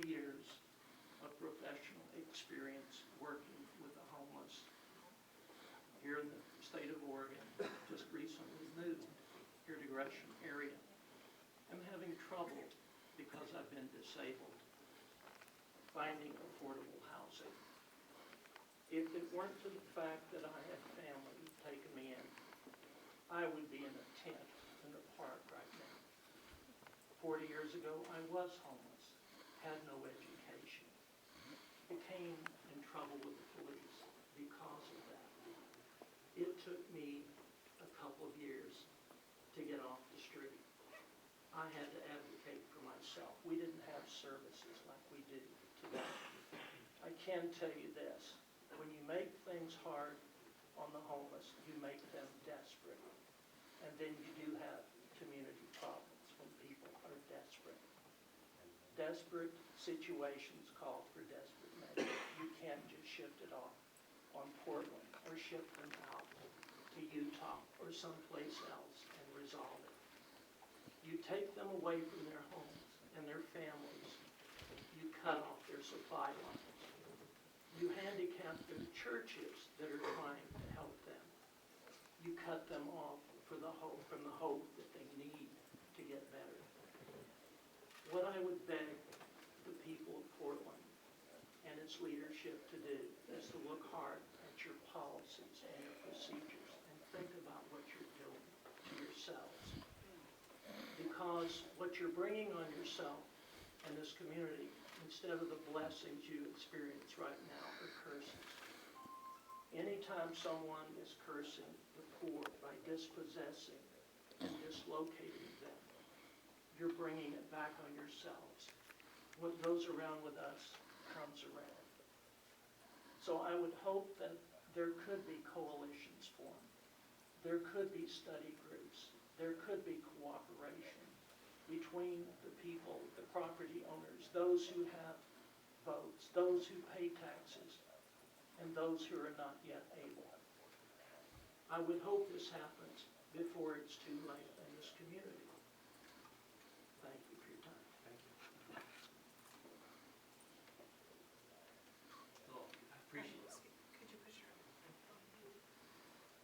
40 years of professional experience working with the homeless here in the state of Oregon. Just recently moved here to Gresham area. I'm having trouble because I've been disabled finding affordable housing. If it weren't for the fact that I have family taking me in, I would be in a tent in the park right now. 40 years ago, I was homeless, had no education, became in trouble with the police because of that. It took me a couple of years to get off the street. I had to advocate for myself. We didn't have services like we do today. I can tell you this, when you make things hard on the homeless, you make them desperate. And then you do have community problems when people are desperate. Desperate situations call for desperate measures. You can't just shift it off on Portland or ship them out to Utah or someplace else and resolve it. You take them away from their homes and their families. You cut off their supply lines. You handicap their churches that are trying to help them. You cut them off from the hope that they need to get better. What I would beg the people of Portland and its leadership to do is to look hard at your policies and your procedures and think about what you're doing to yourselves. Because what you're bringing on yourself and this community, instead of the blessings you experience right now, are curses. Anytime someone is cursing the poor by dispossessing and dislocating them, you're bringing it back on yourselves. What goes around with us comes around. So I would hope that there could be coalitions formed. There could be study groups. There could be cooperation between the people, the property owners, those who have votes, those who pay taxes, and those who are not yet able. I would hope this happens before it's too late in this community. Thank you for your time. Thank you. Well, I appreciate it. Could you push her?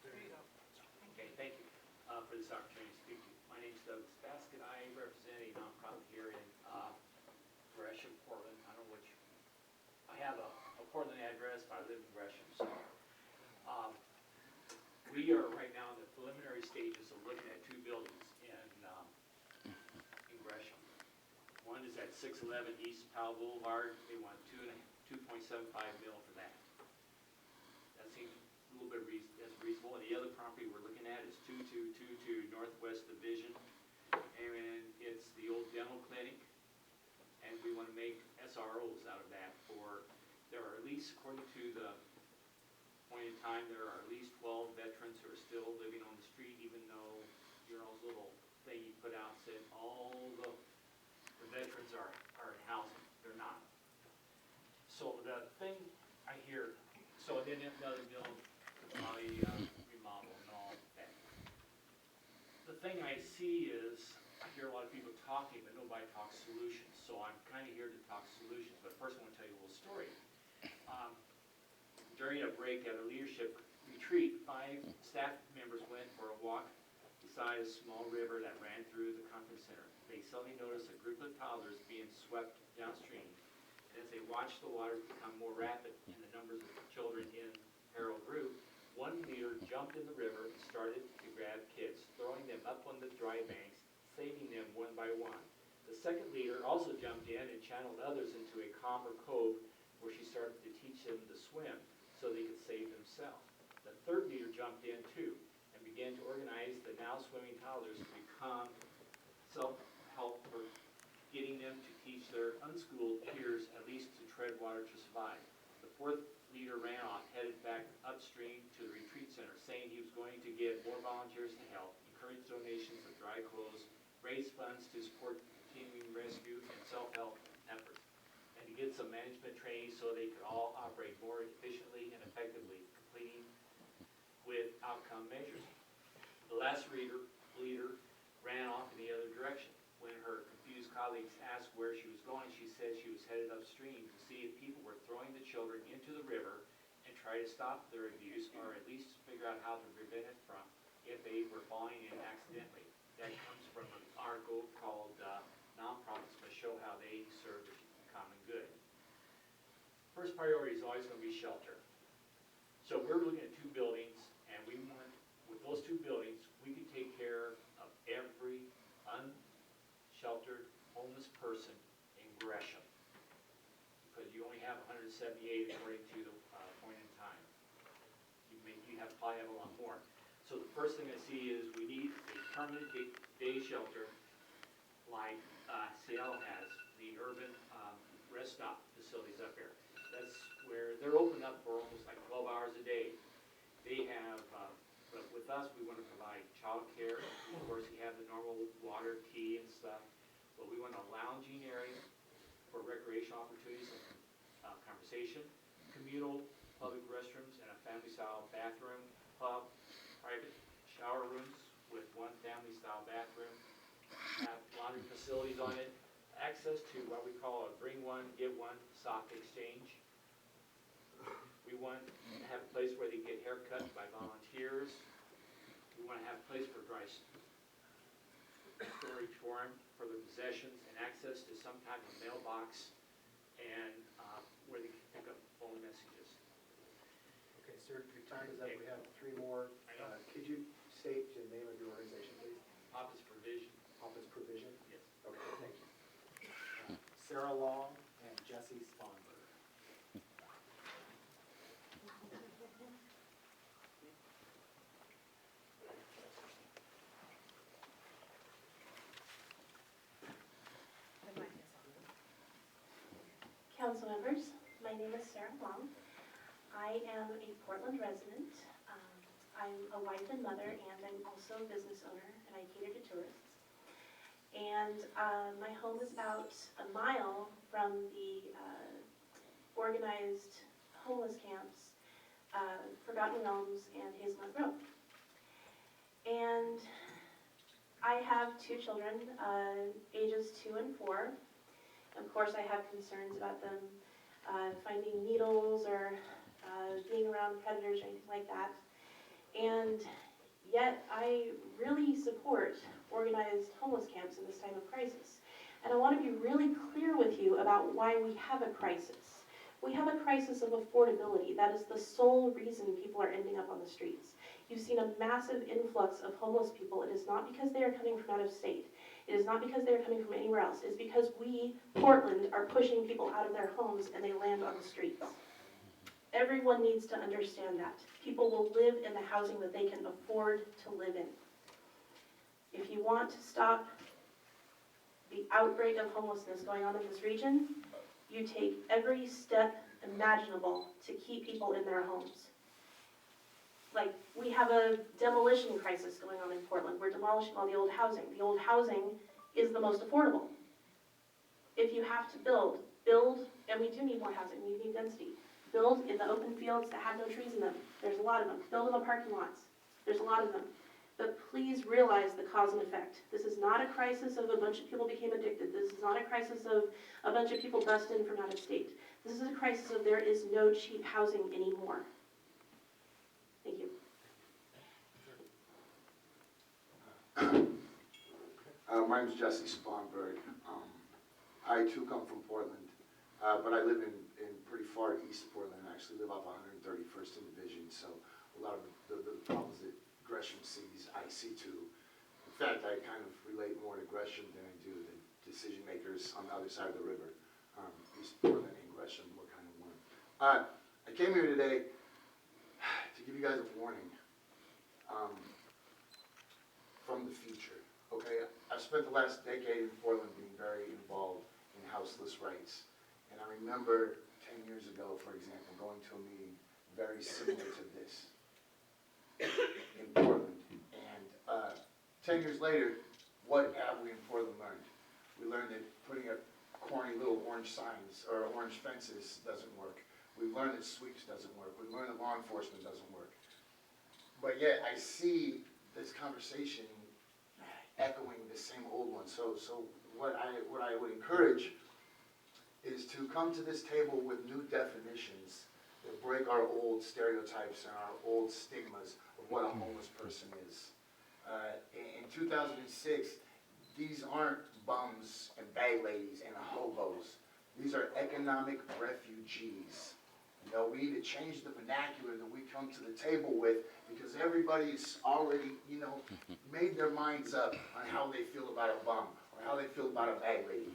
There you go. Okay, thank you for this opportunity to speak to you. My name is Douglas Basket. I represent a nonprofit here in Gresham, Portland. I don't know which. I have a Portland address, but I live in Gresham. So we are right now in the preliminary stages of looking at two buildings in Gresham. One is at 611 East Powell Boulevard. They want $2.75 million for that. That seems a little bit reasonable. And the other property we're looking at is 2222 Northwest Division, and it's the old dental clinic. And we want to make SROs out of that. There are at least, according to the point in time, there are at least 12 veterans who are still living on the street, even though your own little thing you put out said all the veterans are in housing. They're not. So the thing I hear, so then another building could probably remodel and all that. The thing I see is, I hear a lot of people talking, but nobody talks solutions. So I'm kind of here to talk solutions. But first I want to tell you a little story. During a break at a leadership retreat, 5 staff members went for a walk beside a small river that ran through the conference center. They suddenly noticed a group of toddlers being swept downstream. And as they watched the water become more rapid and the numbers of children in peril grew, one leader jumped in the river and started to grab kids, throwing them up on the dry banks, saving them one by one. The second leader also jumped in and channeled others into a calmer cove where she started to teach them to swim so they could save themselves. The third leader jumped in too and began to organize the now swimming toddlers to become self-help for getting them to teach their unschooled peers at least to tread water to survive. The fourth leader ran off, headed back upstream to the retreat center, saying he was going to get more volunteers to help, encourage donations of dry clothes, raise funds to support continuing rescue and self-help efforts, and to get some management training so they could all operate more efficiently and effectively, completing with outcome measures. The last leader ran off in the other direction. When her confused colleagues asked where she was going, she said she was headed up upstream to see if people were throwing the children into the river and try to stop their abuse, or at least figure out how to prevent it from if they were falling in accidentally. That comes from an article called Nonprofits Must Show How They Serve the Common Good. First priority is always going to be shelter. So we're looking at 2 buildings, and we want, with those 2 buildings, we can take care of every unsheltered homeless person in Gresham, because you only have 178 according to the point in time. You probably have a lot more. So the first thing I see is we need a permanent day shelter like Seattle has, the urban rest stop facilities up there. That's where they're open up for almost like 12 hours a day. They have, but with us, we want to provide child care. Of course, you have the normal water, tea, and stuff. But we want a lounging area for recreational opportunities and conversation, communal public restrooms, and a family-style bathroom, pub, private shower rooms with 1 family-style bathroom, have laundry facilities on it, access to what we call a bring one, give one sock exchange. We want to have a place where they get haircuts by volunteers. We want to have a place for dry storage for them, for their possessions, and access to some type of mailbox, and where they can pick up phone messages. Okay, sir, your time is up. We have 3 more. Could you state the name of your organization, please? Office Provision. Office Provision? Yes. Okay, thank you. Sarah Long and Jesse Sponberg. Council members, my name is Sarah Long. I am a Portland resident. I'm a wife and mother, and I'm also a business owner, and I cater to tourists. And my home is about a mile from the organized homeless camps, Forgotten Realms and Hazelnut Grove. And I have 2 children, ages 2 and 4. Of course, I have concerns about them finding needles or being around predators or anything like that. And yet, I really support organized homeless camps in this time of crisis. And I want to be really clear with you about why we have a crisis. We have a crisis of affordability. That is the sole reason people are ending up on the streets. You've seen a massive influx of homeless people. It is not because they are coming from out of state. It is not because they are coming from anywhere else. It's because we, Portland, are pushing people out of their homes and they land on the streets. Everyone needs to understand that. People will live in the housing that they can afford to live in. If you want to stop the outbreak of homelessness going on in this region, you take every step imaginable to keep people in their homes. Like, we have a demolition crisis going on in Portland. We're demolishing all the old housing. The old housing is the most affordable. If you have to build, and we do need more housing, we need density. Build in the open fields that have no trees in them. There's a lot of them. Build in the parking lots. There's a lot of them. But please realize the cause and effect. This is not a crisis of a bunch of people became addicted. This is not a crisis of a bunch of people bust in from out of state. This is a crisis of there is no cheap housing anymore. Thank you. My name is Jesse Sponberg. I too come from Portland, but I live in pretty far east of Portland. I actually live off 131st Division, so a lot of the problems that Gresham sees, I see too. In fact, I kind of relate more to Gresham than I do the decision makers on the other side of the river. East Portland and Gresham were kind of one. I came here today to give you guys a warning from the future. Okay, I've spent the last decade in Portland being very involved in houseless rights. And I remember 10 years ago, for example, going to a meeting very similar to this in Portland. And 10 years later, what have we in Portland learned? We learned that putting up corny little orange signs or orange fences doesn't work. We've learned that sweeps doesn't work. We've learned that law enforcement doesn't work. But yet I see this conversation echoing the same old one. So what I would encourage is to come to this table with new definitions that break our old stereotypes and our old stigmas of what a homeless person is. In 2006, these aren't bums and bag ladies and hobos. These are economic refugees. You know, we need to change the vernacular that we come to the table with, because everybody's already, you know, made their minds up on how they feel about a bum or how they feel about a bag lady.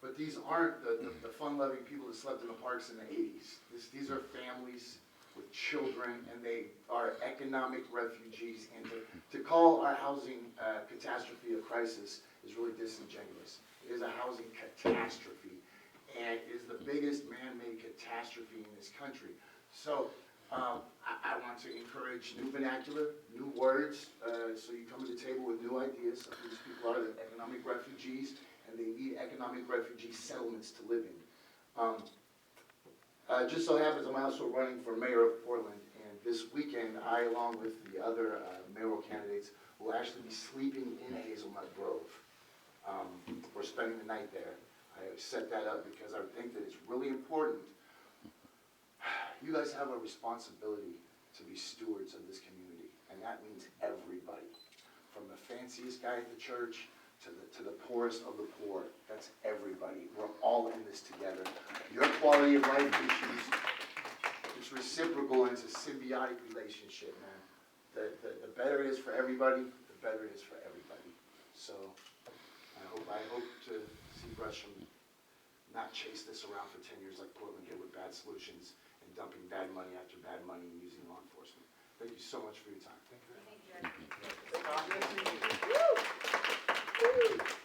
But these aren't the fun-loving people that slept in the parks in the 80s. These are families with children, and they are economic refugees. And to call our housing catastrophe a crisis is really disingenuous. It is a housing catastrophe, and it is the biggest man-made catastrophe in this country. So I want to encourage new vernacular, new words, so you come to the table with new ideas of who these people are. They're economic refugees, and they need economic refugee settlements to live in. Just so happens I'm also running for mayor of Portland, and this weekend I, along with the other mayoral candidates, will actually be sleeping in Hazelnut Grove. We're spending the night there. I set that up because I think that it's really important. You guys have a responsibility to be stewards of this community, and that means everybody, from the fanciest guy at the church to the poorest of the poor. That's everybody. We're all in this together. Your quality of life issues, it's reciprocal, and it's a symbiotic relationship, man. The better it is for everybody, the better it is for everybody. So I hope to see Gresham not chase this around for 10 years like Portland did with bad solutions and dumping bad money after bad money and using law enforcement. Thank you so much for your time. Thank you very much.